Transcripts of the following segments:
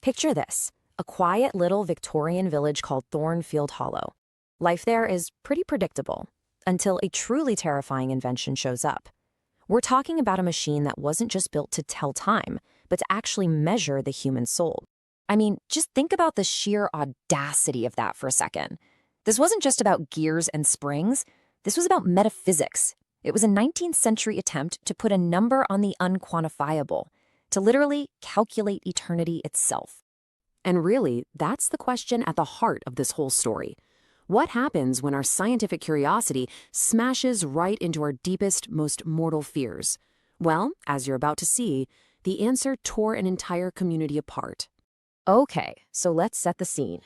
Picture this, a quiet little Victorian village called Thornfield Hollow. Life there is pretty predictable, until a truly terrifying invention shows up. We're talking about a machine that wasn't just built to tell time, but to actually measure the human soul. I mean, just think about the sheer audacity of that for a second. This wasn't just about gears and springs. This was about metaphysics. It was a 19th century attempt to put a number on the unquantifiable, to literally calculate eternity itself. And really, that's the question at the heart of this whole story. What happens when our scientific curiosity smashes right into our deepest, most mortal fears? Well, as you're about to see, the answer tore an entire community apart. Okay, so let's set the scene.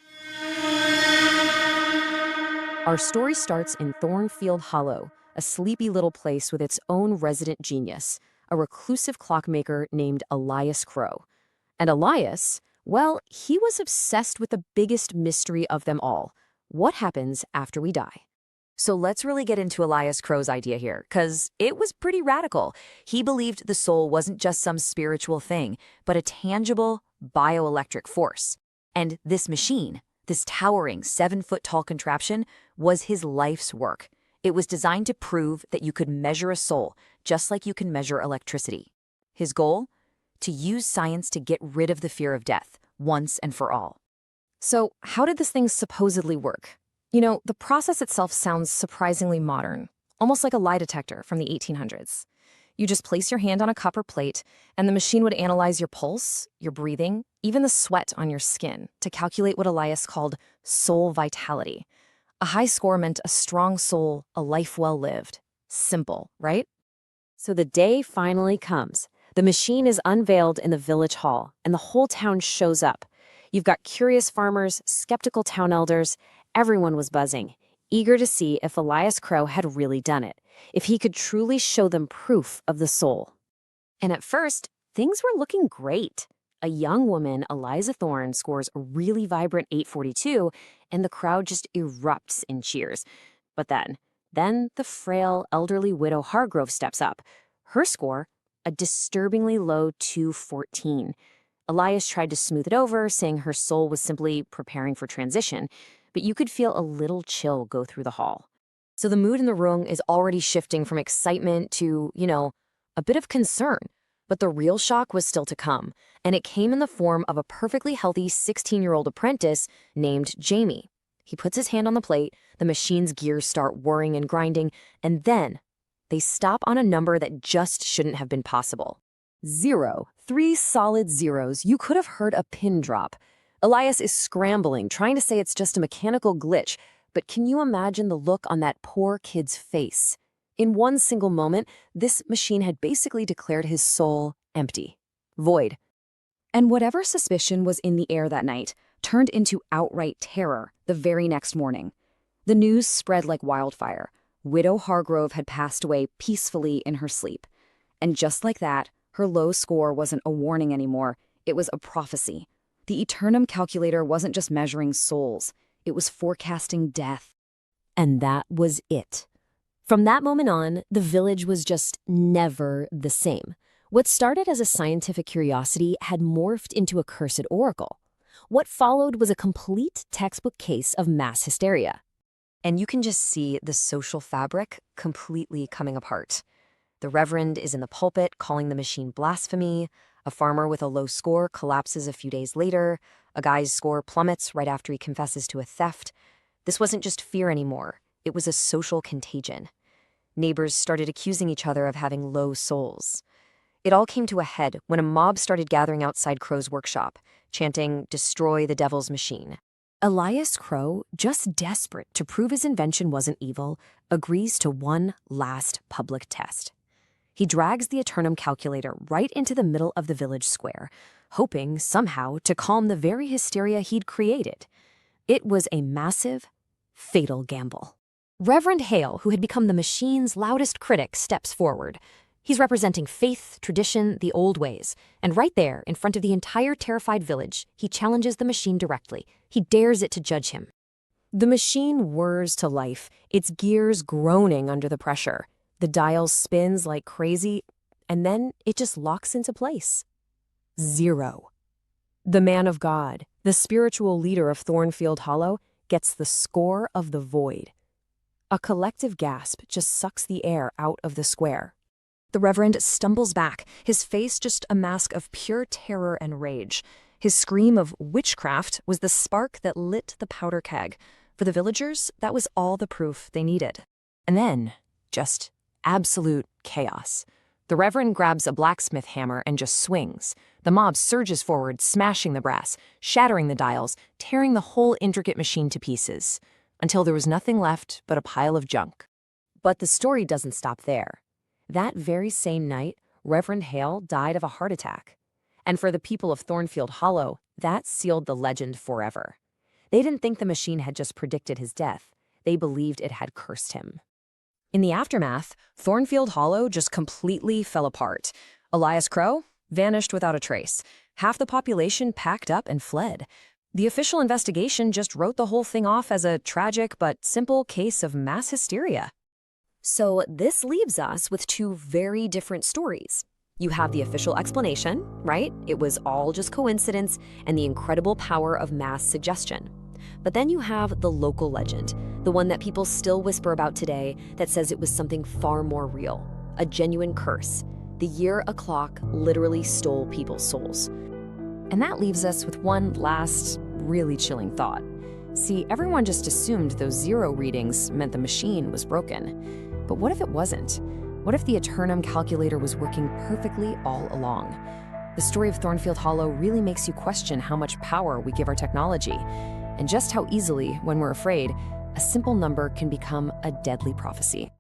Our story starts in Thornfield Hollow, a sleepy little place with its own resident genius, a reclusive clockmaker named Elias Crow. And Elias, well, he was obsessed with the biggest mystery of them all. What happens after we die? So let's really get into Elias Crow's idea here, because it was pretty radical. He believed the soul wasn't just some spiritual thing, but a tangible bioelectric force. And this machine, this towering 7-foot-tall contraption, was his life's work. It was designed to prove that you could measure a soul, just like you can measure electricity. His goal? To use science to get rid of the fear of death, once and for all. So, how did this thing supposedly work? You know, the process itself sounds surprisingly modern, almost like a lie detector from the 1800s. You just place your hand on a copper plate, and the machine would analyze your pulse, your breathing, even the sweat on your skin to calculate what Elias called soul vitality. A high score meant a strong soul, a life well lived. Simple, right? So the day finally comes. The machine is unveiled in the village hall, and the whole town shows up. You've got curious farmers, skeptical town elders. Everyone was buzzing, eager to see if Elias Crow had really done it, if he could truly show them proof of the soul. And at first, things were looking great. A young woman, Eliza Thorne, scores a really vibrant 842, and the crowd just erupts in cheers. But then the frail, elderly widow Hargrove steps up. Her score, a disturbingly low 214. Elias tried to smooth it over, saying her soul was simply preparing for transition, but you could feel a little chill go through the hall. So the mood in the room is already shifting from excitement to, a bit of concern. But the real shock was still to come, and it came in the form of a perfectly healthy 16-year-old apprentice named Jamie. He puts his hand on the plate, the machine's gears start whirring and grinding, and then they stop on a number that just shouldn't have been possible. 0. 3 solid zeros. You could have heard a pin drop. Elias is scrambling, trying to say it's just a mechanical glitch, but can you imagine the look on that poor kid's face? In one single moment, this machine had basically declared his soul empty, void. And whatever suspicion was in the air that night turned into outright terror the very next morning. The news spread like wildfire. Widow Hargrove had passed away peacefully in her sleep. And just like that, her low score wasn't a warning anymore. It was a prophecy. The Aeternum Calculator wasn't just measuring souls. It was forecasting death. And that was it. From that moment on, the village was just never the same. What started as a scientific curiosity had morphed into a cursed oracle. What followed was a complete textbook case of mass hysteria. And you can just see the social fabric completely coming apart. The reverend is in the pulpit calling the machine blasphemy. A farmer with a low score collapses a few days later. A guy's score plummets right after he confesses to a theft. This wasn't just fear anymore. It was a social contagion. Neighbors started accusing each other of having low souls. It all came to a head when a mob started gathering outside Crow's workshop, chanting, "Destroy the devil's machine." Elias Crow, just desperate to prove his invention wasn't evil, agrees to one last public test. He drags the Aeternum Calculator right into the middle of the village square, hoping somehow to calm the very hysteria he'd created. It was a massive, fatal gamble. Reverend Hale, who had become the machine's loudest critic, steps forward. He's representing faith, tradition, the old ways. And right there, in front of the entire terrified village, he challenges the machine directly. He dares it to judge him. The machine whirs to life, its gears groaning under the pressure. The dial spins like crazy, and then it just locks into place. 0. The man of God, the spiritual leader of Thornfield Hollow, gets the score of the void. A collective gasp just sucks the air out of the square. The Reverend stumbles back, his face just a mask of pure terror and rage. His scream of witchcraft was the spark that lit the powder keg. For the villagers, that was all the proof they needed. And then, just absolute chaos. The Reverend grabs a blacksmith hammer and just swings. The mob surges forward, smashing the brass, shattering the dials, tearing the whole intricate machine to pieces, until there was nothing left but a pile of junk. But the story doesn't stop there. That very same night, Reverend Hale died of a heart attack. And for the people of Thornfield Hollow, that sealed the legend forever. They didn't think the machine had just predicted his death. They believed it had cursed him. In the aftermath, Thornfield Hollow just completely fell apart. Elias Crow vanished without a trace. Half the population packed up and fled. The official investigation just wrote the whole thing off as a tragic but simple case of mass hysteria. So this leaves us with two very different stories. You have the official explanation, right? It was all just coincidence and the incredible power of mass suggestion. But then you have the local legend, the one that people still whisper about today, that says it was something far more real, a genuine curse, the year a clock literally stole people's souls. And that leaves us with one last, really chilling thought. See, everyone just assumed those zero readings meant the machine was broken. But what if it wasn't? What if the Aeternum Calculator was working perfectly all along? The story of Thornfield Hollow really makes you question how much power we give our technology, and just how easily, when we're afraid, a simple number can become a deadly prophecy.